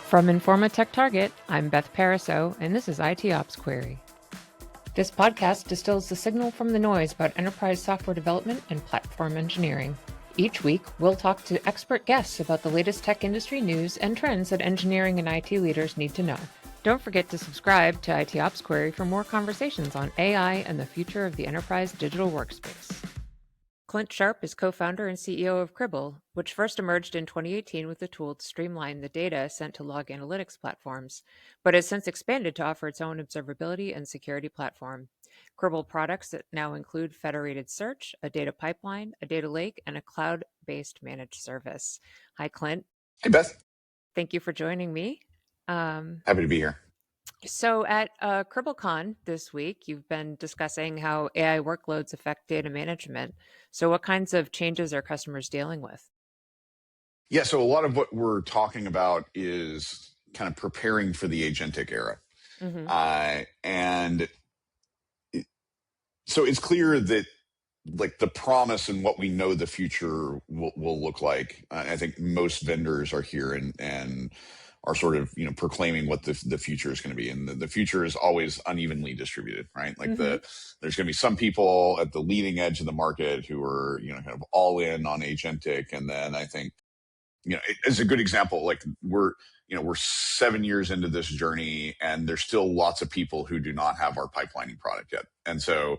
From Informa TechTarget, I'm Beth Pariseau, and this is IT Ops Query. This podcast distills the signal from the noise about enterprise software development and platform engineering. Each week, we'll talk to expert guests about the latest tech industry news and trends that engineering and IT leaders need to know. Don't forget to subscribe to IT Ops Query for more conversations on AI and the future of the enterprise digital workspace. Clint Sharp is co-founder and CEO of Cribl, which first emerged in 2018 with a tool to streamline the data sent to log analytics platforms, but has since expanded to offer its own observability and security platform. Cribl products that now include federated search, a data pipeline, a data lake, and a cloud-based managed service. Hi, Clint. Hey, Beth. Thank you for joining me. Happy to be here. So at CriblCon this week, you've been discussing how AI workloads affect data management. So what kinds of changes are customers dealing with? Yeah, so a lot of what we're talking about is kind of preparing for the agentic era. And so it's clear that like the promise and what we know the future will look like. I think most vendors are here and are sort of, proclaiming what the future is going to be. And the future is always unevenly distributed, right? Like there's going to be some people at the leading edge of the market who are, kind of all in on agentic. And then I think, as a good example, like we're 7 years into this journey and there's still lots of people who do not have our pipelining product yet. And so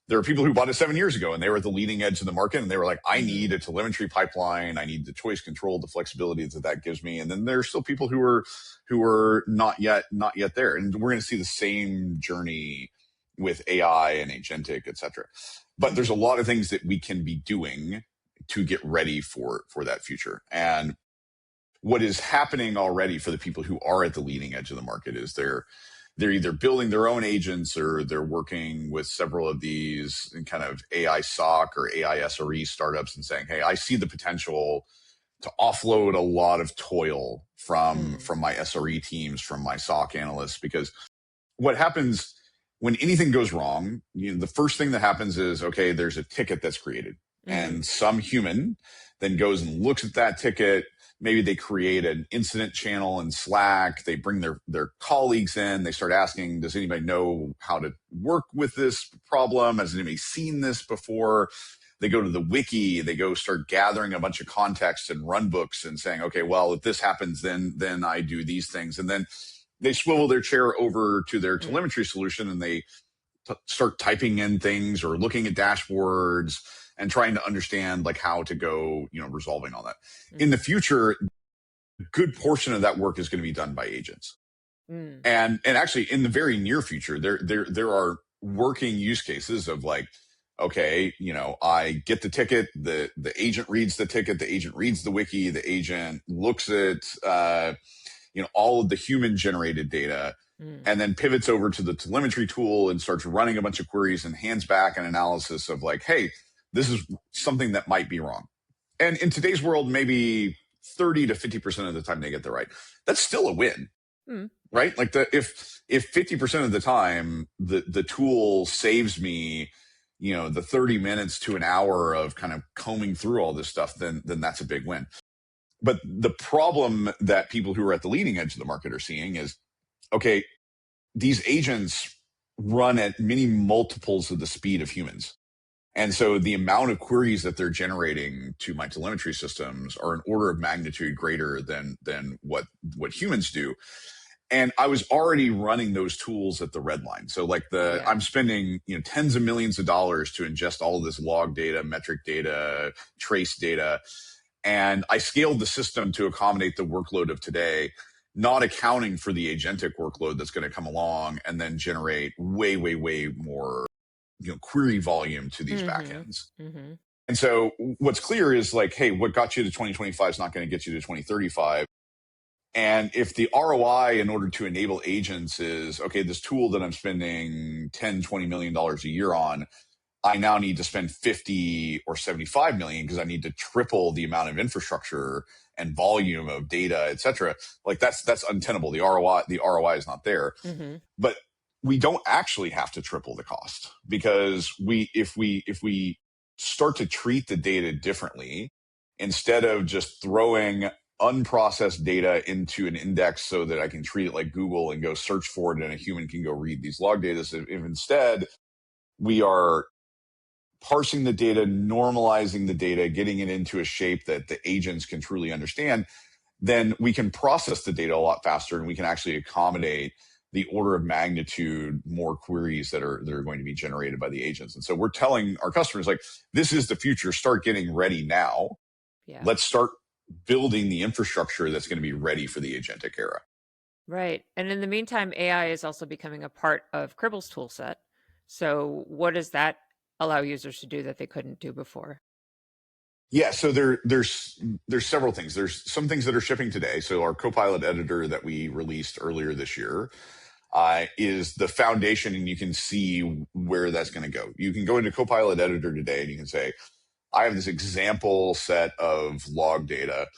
there are people who bought it 7 years ago and they were at the leading edge of the market and they were like, I need a telemetry pipeline. I need the choice control, the flexibility that gives me. And then there's still people who are not yet there. And we're going to see the same journey with AI and agentic, et cetera. But there's a lot of things that we can be doing to get ready for that future. And what is happening already for the people who are at the leading edge of the market is they're either building their own agents or they're working with several of these kind of AI SOC or AI SRE startups and saying, hey, I see the potential to offload a lot of toil from my SRE teams, from my SOC analysts, because what happens when anything goes wrong, the first thing that happens is, okay, there's a ticket that's created and some human then goes and looks at that ticket. Maybe they create an incident channel in Slack. They bring their colleagues in. They start asking, does anybody know how to work with this problem? Has anybody seen this before? They go to the wiki. They go start gathering a bunch of context and run books and saying, okay, well, if this happens, then I do these things. And then they swivel their chair over to their telemetry solution and they start typing in things or looking at dashboards and trying to understand like how to go, resolving all that. In the future, a good portion of that work is going to be done by agents. And actually in the very near future, there are working use cases of like, okay, I get the ticket, the agent reads the ticket, the agent reads the wiki, the agent looks at, all of the human generated data and then pivots over to the telemetry tool and starts running a bunch of queries and hands back an analysis of like, hey, this is something that might be wrong. And in today's world, maybe 30 to 50% of the time they get that right. That's still a win, right? Like if 50% of the time the tool saves me, the 30 minutes to an hour of kind of combing through all this stuff, then that's a big win. But the problem that people who are at the leading edge of the market are seeing is, okay, these agents run at many multiples of the speed of humans. And so the amount of queries that they're generating to my telemetry systems are an order of magnitude greater than what humans do. And I was already running those tools at the red line. So like I'm spending, tens of millions of dollars to ingest all of this log data, metric data, trace data. And I scaled the system to accommodate the workload of today, not accounting for the agentic workload that's going to come along and then generate way, way, way more query volume to these backends. And so what's clear is like, hey, what got you to 2025 is not going to get you to 2035. And if the ROI in order to enable agents is, okay, this tool that I'm spending $10-20 million a year on, I now need to spend 50 or 75 million because I need to triple the amount of infrastructure and volume of data, et cetera. Like that's untenable. The ROI is not there. But we don't actually have to triple the cost because if we start to treat the data differently, instead of just throwing unprocessed data into an index so that I can treat it like Google and go search for it and a human can go read these log data. So if instead we are parsing the data, normalizing the data, getting it into a shape that the agents can truly understand, then we can process the data a lot faster and we can actually accommodate the order of magnitude more queries that are going to be generated by the agents. And so we're telling our customers, like, this is the future. Start getting ready now. Yeah. Let's start building the infrastructure that's going to be ready for the agentic era. Right. And in the meantime, AI is also becoming a part of Cribl's tool set. So what does that allow users to do that they couldn't do before? Yeah, so there's several things. There's some things that are shipping today. So our Copilot editor that we released earlier this year is the foundation, and you can see where that's going to go. You can go into Copilot editor today and you can say, I have this example set of log data.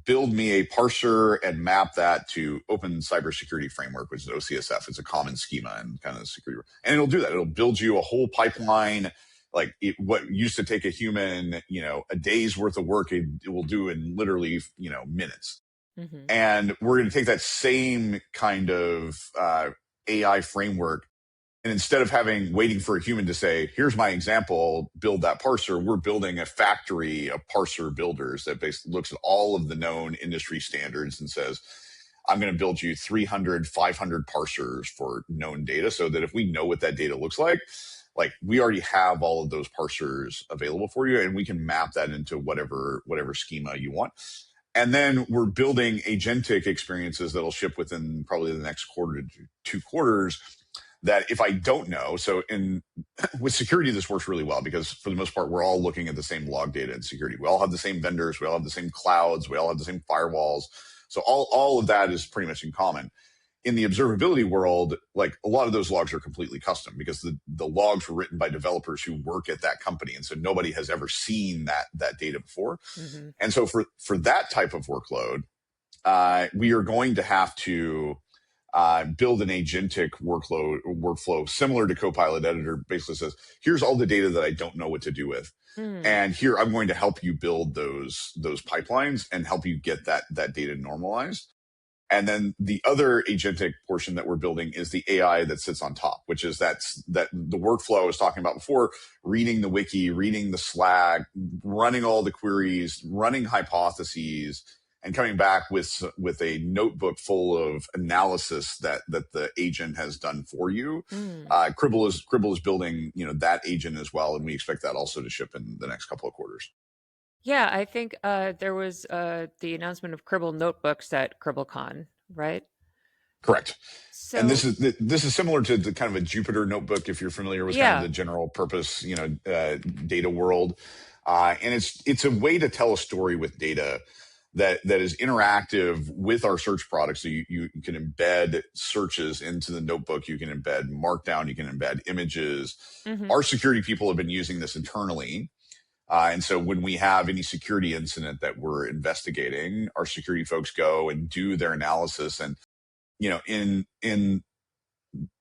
Build me a parser and map that to Open Cybersecurity Framework, which is OCSF. It's a common schema and kind of security. And it'll do that. It'll build you a whole pipeline. Like what used to take a human, a day's worth of work, it will do in literally, minutes. Mm-hmm. And we're going to take that same kind of AI framework, and instead of waiting for a human to say, here's my example, build that parser, we're building a factory of parser builders that basically looks at all of the known industry standards and says, I'm going to build you 300, 500 parsers for known data, so that if we know what that data looks like we already have all of those parsers available for you, and we can map that into whatever schema you want. And then we're building agentic experiences that'll ship within probably the next quarter to 2 quarters, that if I don't know, with security, this works really well because for the most part, we're all looking at the same log data in security. We all have the same vendors. We all have the same clouds. We all have the same firewalls. So all of that is pretty much in common. In the observability world, like a lot of those logs are completely custom because the logs were written by developers who work at that company. And so nobody has ever seen that data before. Mm-hmm. And so for that type of workload, we are going to have to build an agentic workflow similar to Copilot Editor. Basically says, here's all the data that I don't know what to do with. And here I'm going to help you build those pipelines and help you get that data normalized. And then the other agentic portion that we're building is the AI that sits on top, which is that the workflow I was talking about before, reading the wiki, reading the Slack, running all the queries, running hypotheses, and coming back with a notebook full of analysis that the agent has done for you. Cribl is building that agent as well, and we expect that also to ship in the next couple of quarters. Yeah, I think there was the announcement of Cribl notebooks at CriblCon, right? Correct. So, and this is similar to the kind of a Jupyter notebook, if you're familiar with kind of the general purpose, data world. And it's a way to tell a story with data that is interactive with our search products. So you can embed searches into the notebook. You can embed Markdown. You can embed images. Mm-hmm. Our security people have been using this internally. And so when we have any security incident that we're investigating, our security folks go and do their analysis. And, in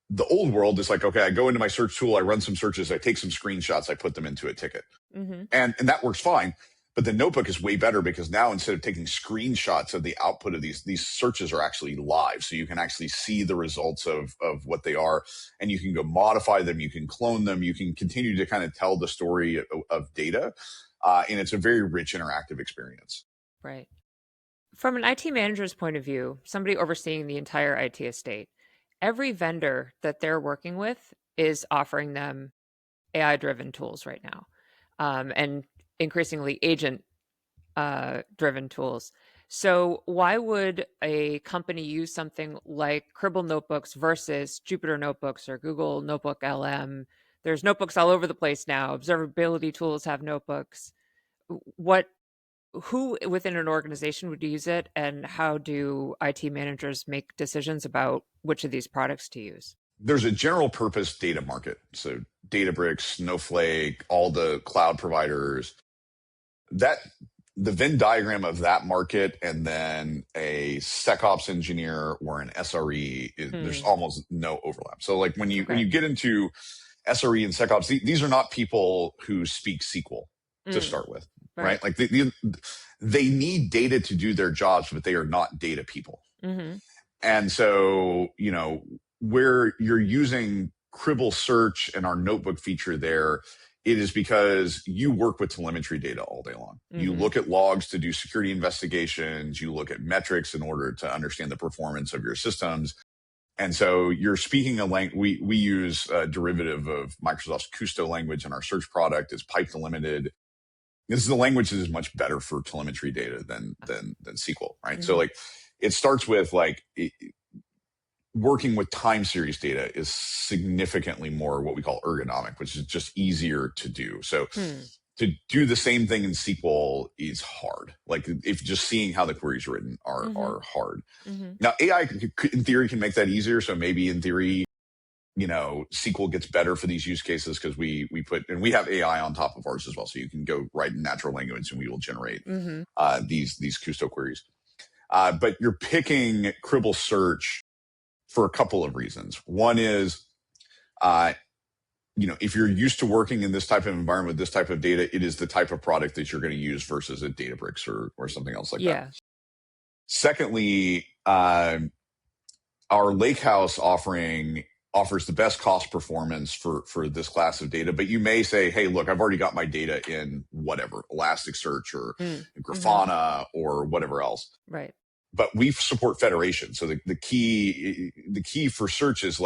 the old world, it's like, okay, I go into my search tool, I run some searches, I take some screenshots, I put them into a ticket. Mm-hmm. And that works fine. But the notebook is way better because now instead of taking screenshots of the output of these searches are actually live. So you can actually see the results of what they are, and you can go modify them. You can clone them. You can continue to kind of tell the story of data. And it's a very rich interactive experience. Right. From an IT manager's point of view, somebody overseeing the entire IT estate, every vendor that they're working with is offering them AI-driven tools right now, and increasingly agent-driven tools. So why would a company use something like Cribl Notebooks versus Jupyter Notebooks or Google Notebook LM? There's notebooks all over the place now. Observability tools have notebooks. Who within an organization would use it, and how do IT managers make decisions about which of these products to use? There's a general purpose data market. So Databricks, Snowflake, all the cloud providers, the Venn diagram of that market, and then a SecOps engineer or an SRE, there's almost no overlap. So like when you get into SRE and SecOps, these are not people who speak SQL to start with, right? Like they need data to do their jobs, but they are not data people. Mm-hmm. And so, where you're using Cribl search and our notebook feature there, it is because you work with telemetry data all day long. Mm-hmm. You look at logs to do security investigations. You look at metrics in order to understand the performance of your systems. And so you're speaking a language. We use a derivative of Microsoft's Custo language in our search product. It's pipe delimited. This is a language that is much better for telemetry data than SQL, right? Mm-hmm. So it starts with working with time series data is significantly more what we call ergonomic, which is just easier to do. So to do the same thing in SQL is hard. If just seeing how the queries are written are hard. Mm-hmm. Now AI in theory can make that easier. So maybe in theory, SQL gets better for these use cases because we have AI on top of ours as well. So you can go write in natural language and we will generate these Custo queries. But you're picking Cribl search for a couple of reasons. One is, if you're used to working in this type of environment with this type of data, it is the type of product that you're going to use versus a Databricks or something else like that. Secondly, our Lakehouse offering offers the best cost performance for this class of data. But you may say, hey, look, I've already got my data in whatever, Elasticsearch or Grafana or whatever else. Right. But we support federation. So the key for search is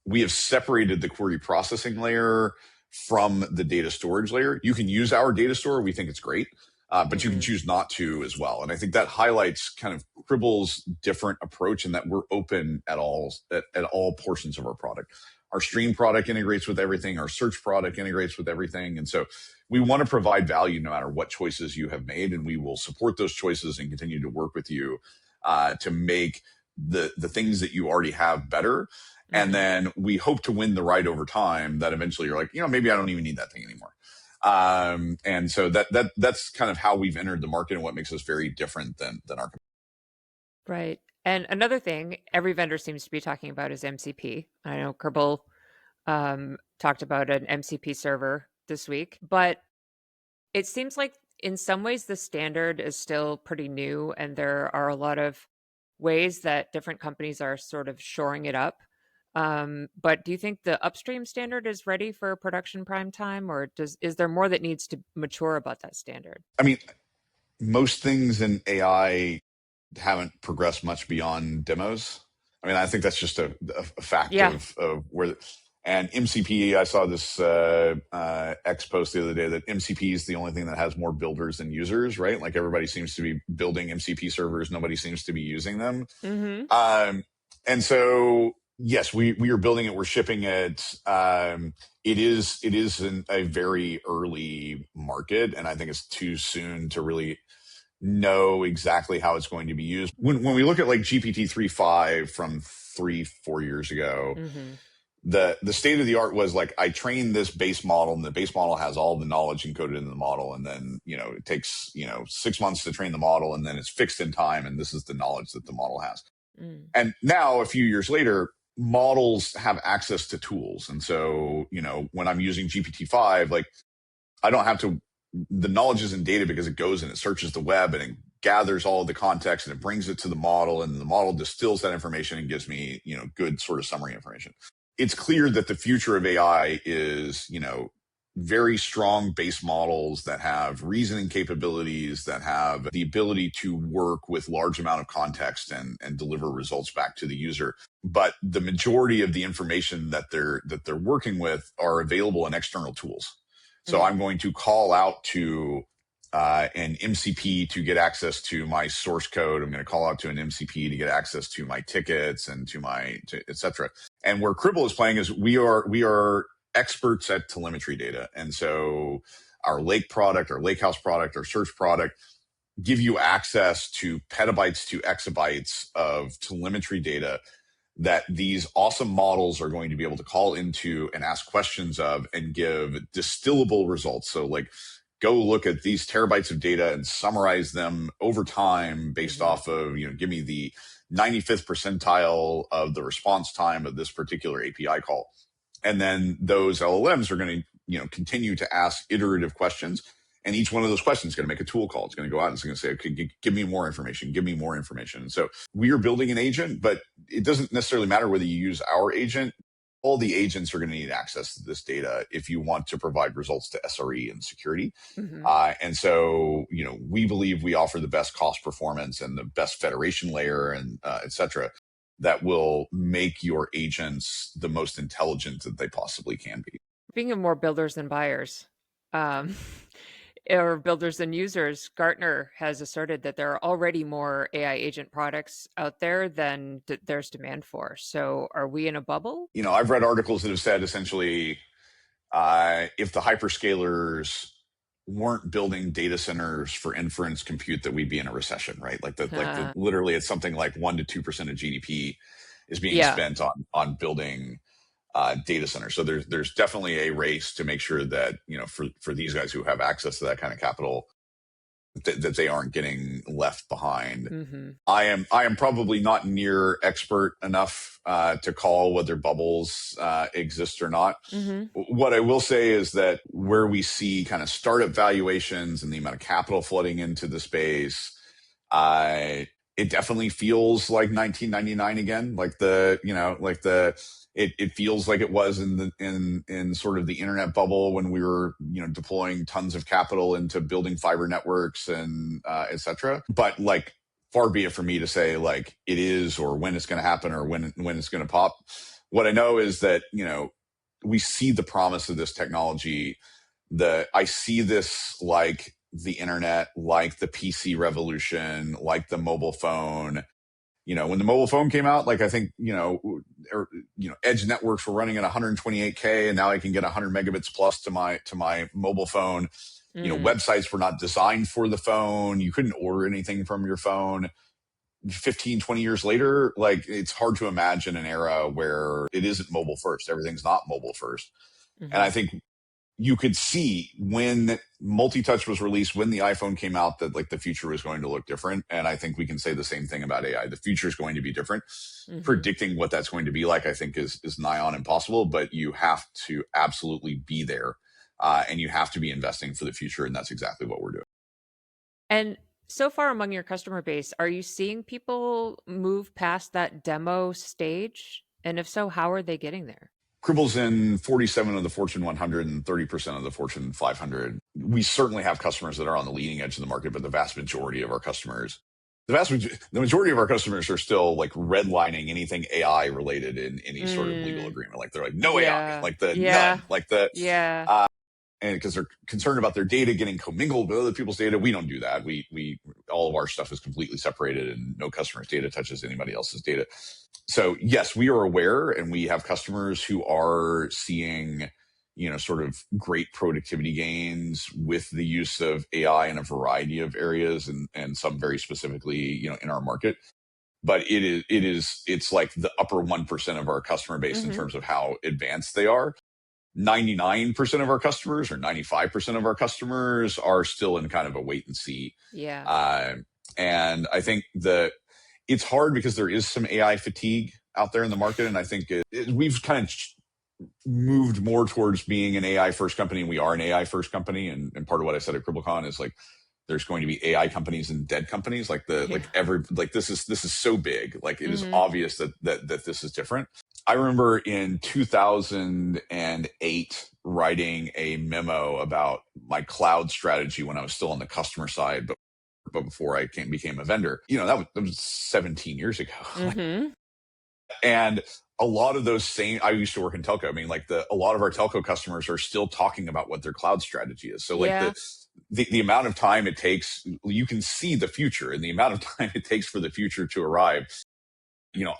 we have separated the query processing layer from the data storage layer. You can use our data store. We think it's great, but you can choose not to as well. And I think that highlights kind of Cribl's different approach in that we're open at all portions of our product. Our stream product integrates with everything. Our search product integrates with everything. And so we want to provide value no matter what choices you have made, and we will support those choices and continue to work with you to make the things that you already have better. And then we hope to win the right over time that eventually you're like, maybe I don't even need that thing anymore. And so that's kind of how we've entered the market and what makes us very different than our competitors. Right. And another thing every vendor seems to be talking about is MCP. I know Cribl talked about an MCP server this week, but it seems like in some ways the standard is still pretty new, and there are a lot of ways that different companies are sort of shoring it up. But do you think the upstream standard is ready for production prime time, or is there more that needs to mature about that standard? I mean, most things in AI haven't progressed much beyond demos. I mean, I think that's just a fact of where. And MCP, I saw this X post the other day that MCP is the only thing that has more builders than users, right? Like everybody seems to be building MCP servers. Nobody seems to be using them. And so, yes, we are building it. We're shipping it. It is in a very early market, and I think it's too soon to really know exactly how it's going to be used. When we look at GPT 3.5 from 3-4 years ago, the state of the art was I trained this base model, and the base model has all the knowledge encoded in the model. And then, it takes, 6 months to train the model, and then it's fixed in time. And this is the knowledge that the model has. And now a few years later, models have access to tools. And so, when I'm using GPT-5, I don't have to, the knowledge is in data because it goes and it searches the web and it gathers all of the context and it brings it to the model, and the model distills that information and gives me, good sort of summary information. It's clear that the future of AI is, very strong base models that have reasoning capabilities, that have the ability to work with large amount of context and deliver results back to the user. But the majority of the information that they're working with are available in external tools. So I'm going to call out to an MCP to get access to my source code. I'm going to call out to an MCP to get access to my tickets and to et cetera. And where Cribl is playing is we are experts at telemetry data. And so our Lake product, our Lakehouse product, our search product give you access to petabytes to exabytes of telemetry data that these awesome models are going to be able to call into and ask questions of and give distillable results. So go look at these terabytes of data and summarize them over time based off of, give me the 95th percentile of the response time of this particular API call. And then those LLMs are going to, continue to ask iterative questions And each one of those questions is going to make a tool call. It's going to go out and it's going to say, okay, give me more information, give me more information. And so we are building an agent, but it doesn't necessarily matter whether you use our agent. All the agents are going to need access to this data if you want to provide results to SRE and security. Mm-hmm. And so, we believe we offer the best cost performance and the best federation layer and et cetera, that will make your agents the most intelligent that they possibly can be. Speaking of more builders than buyers, or builders than users, Gartner has asserted that there are already more AI agent products out there than there's demand for. So are we in a bubble? I've read articles that have said essentially, if the hyperscalers weren't building data centers for inference compute, that we'd be in a recession, right? Literally, it's something like 1% to 2% of GDP is being spent on building data centers. So there's definitely a race to make sure that for these guys who have access to that kind of capital, that they aren't getting left behind. Mm-hmm. I am probably not near expert enough to call whether bubbles exist or not. Mm-hmm. What I will say is that where we see kind of startup valuations and the amount of capital flooding into the space, it definitely feels like 1999 again. It feels like it was in sort of the internet bubble when we were deploying tons of capital into building fiber networks and et cetera. But far be it for me to say it is or when it's going to happen or when it's going to pop. What I know is that we see the promise of this technology. I see this like the internet, like the PC revolution, like the mobile phone. When the mobile phone came out, I think, edge networks were running at 128K and now I can get 100 megabits plus to my mobile phone. Websites were not designed for the phone. You couldn't order anything from your phone. 15, 20 years later, it's hard to imagine an era where it isn't mobile first. Everything's not mobile first. Mm-hmm. And I think you could see when multi-touch was released, when the iPhone came out, that the future was going to look different. And I think we can say the same thing about AI. The future is going to be different. Mm-hmm. Predicting what that's going to be like, I think is nigh on impossible, but you have to absolutely be there. And you have to be investing for the future. And that's exactly what we're doing. And so far among your customer base, are you seeing people move past that demo stage? And if so, how are they getting there? Cribl's in 47 of the Fortune 100 and 30% of the Fortune 500. We certainly have customers that are on the leading edge of the market, but the vast majority of our customers, the majority of our customers are still redlining anything AI related in any sort of legal agreement. They're no AI, none, and because they're concerned about their data getting commingled with other people's data. We don't do that. We all of our stuff is completely separated and no customer's data touches anybody else's data. So yes, we are aware and we have customers who are seeing, sort of great productivity gains with the use of AI in a variety of areas and some very specifically, in our market. But it's like the upper 1% of our customer base in terms of how advanced they are. 99% of our customers or 95% of our customers are still in kind of a wait and see. Yeah. And I think it's hard because there is some AI fatigue out there in the market. And I think we've kind of moved more towards being an AI first company. And we are an AI first company. And part of what I said at CribbleCon is there's going to be AI companies and dead companies. This is so big. It is obvious that this is different. I remember in 2008 writing a memo about my cloud strategy when I was still on the customer side, but before I became a vendor. That was 17 years ago. Mm-hmm. And a lot of those I used to work in telco. I mean, a lot of our telco customers are still talking about what their cloud strategy is. So the amount of time it takes, you can see the future, and the amount of time it takes for the future to arrive.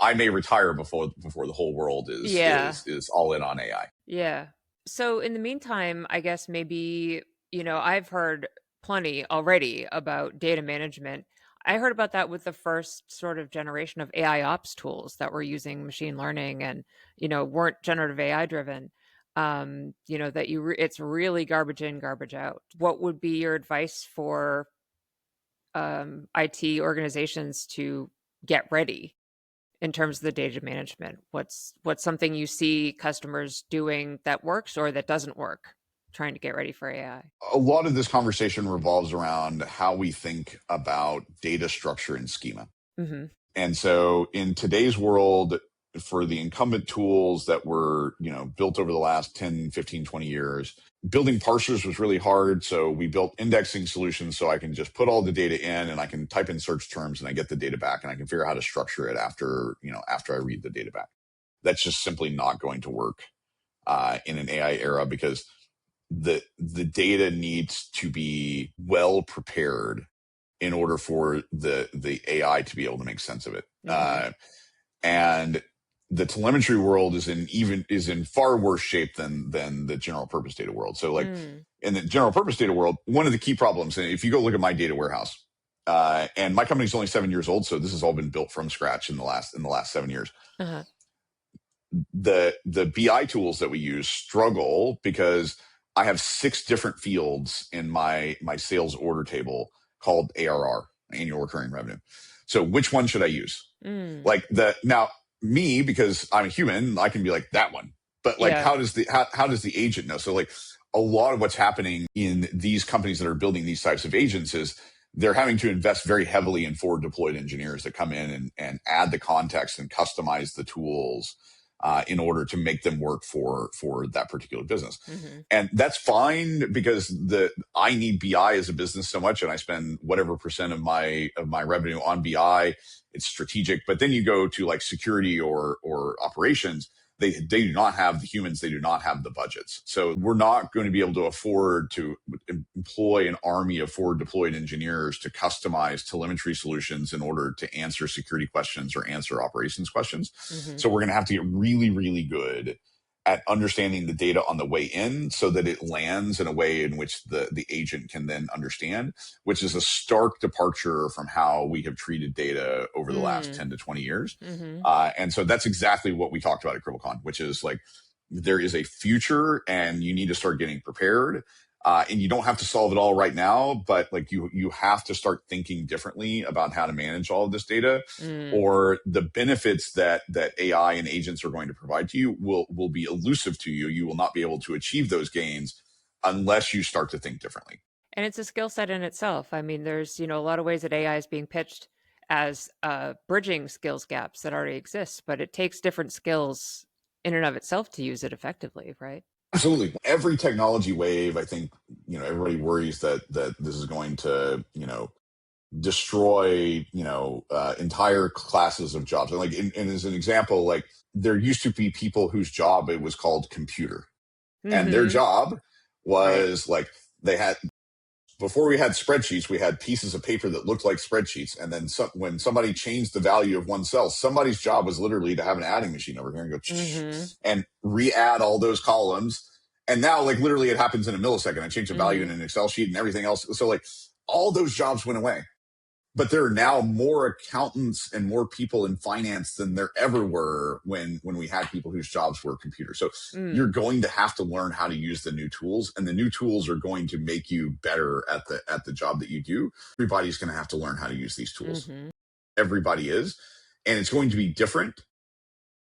I may retire before the whole world is all in on AI. Yeah. So in the meantime, I guess maybe, I've heard plenty already about data management. I heard about that with the first sort of generation of AI ops tools that were using machine learning and, weren't generative AI driven. It's really garbage in, garbage out. What would be your advice for IT organizations to get ready in terms of the data management? What's something you see customers doing that works or that doesn't work trying to get ready for AI? A lot of this conversation revolves around how we think about data structure and schema. Mm-hmm. And so in today's world, for the incumbent tools that were, built over the last 10, 15, 20 years, building parsers was really hard. So we built indexing solutions so I can just put all the data in and I can type in search terms and I get the data back and I can figure out how to structure it after I read the data back. That's just simply not going to work in an AI era, because the data needs to be well prepared in order for the AI to be able to make sense of it. Mm-hmm. And the telemetry world is in far worse shape than the general purpose data world. So like in the general purpose data world, one of the key problems, and if you go look at my data warehouse, and my company's only 7 years old, so this has all been built from scratch in the last 7 years. Uh-huh. The BI tools that we use struggle because I have 6 different fields in my sales order table called ARR, annual recurring revenue. So which one should I use? Now me, because I'm a human, I can be like that one. But like, how does the agent know? So like a lot of what's happening in these companies that are building these types of agents is they're having to invest very heavily in forward deployed engineers that come in and add the context and customize the tools in order to make them work for that particular business. Mm-hmm. And that's fine, because I need BI as a business so much, and I spend whatever percent of my revenue on BI. It's strategic. But then you go to like security or operations, they do not have the humans, they do not have the budgets. So we're not going to be able to afford to employ an army of forward deployed engineers to customize telemetry solutions in order to answer security questions or answer operations questions. Mm-hmm. So we're going to have to get really, really good at understanding the data on the way in so that it lands in a way in which the agent can then understand, which is a stark departure from how we have treated data over the last 10 to 20 years. Mm-hmm. And so that's exactly what we talked about at CribbleCon, which is like, there is a future and you need to start getting prepared. And you don't have to solve it all right now, but like you have to start thinking differently about how to manage all of this data, or the benefits that AI and agents are going to provide to you will be elusive to you. You will not be able to achieve those gains unless you start to think differently. And it's a skill set in itself. I mean, there's, a lot of ways that AI is being pitched as bridging skills gaps that already exist, but it takes different skills in and of itself to use it effectively, right? Absolutely. Every technology wave, I think, everybody worries that this is going to, destroy, entire classes of jobs. And like, and as an example, like there used to be people whose job, it was called computer. And their job was like, they had, before we had spreadsheets, we had pieces of paper that looked like spreadsheets. And then when somebody changed the value of one cell, somebody's job was literally to have an adding machine over here and go and re-add all those columns. And now like literally it happens in a millisecond. I change the value in an Excel sheet and everything else. So like all those jobs went away. But there are now more accountants and more people in finance than there ever were when we had people whose jobs were computers. So you're going to have to learn how to use the new tools, and the new tools are going to make you better at the job that you do. Everybody's going to have to learn how to use these tools. Everybody is, and it's going to be different.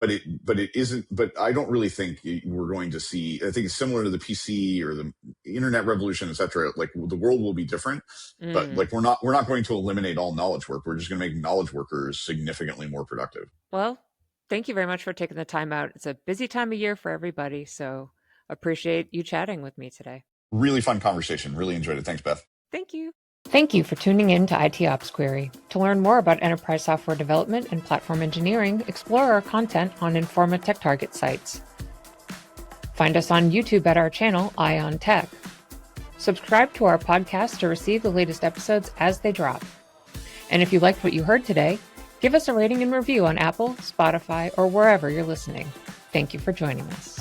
But it isn't. But I don't really think we're going to see. I think it's similar to the PC or the internet revolution, et cetera. Like the world will be different, but like we're not going to eliminate all knowledge work. We're just going to make knowledge workers significantly more productive. Well, thank you very much for taking the time out. It's a busy time of year for everybody, so appreciate you chatting with me today. Really fun conversation. Really enjoyed it. Thanks, Beth. Thank you. Thank you for tuning in to IT Ops Query. To learn more about enterprise software development and platform engineering, explore our content on Informa TechTarget sites. Find us on YouTube at our channel, Eye on Tech. Subscribe to our podcast to receive the latest episodes as they drop. And if you liked what you heard today, give us a rating and review on Apple, Spotify, or wherever you're listening. Thank you for joining us.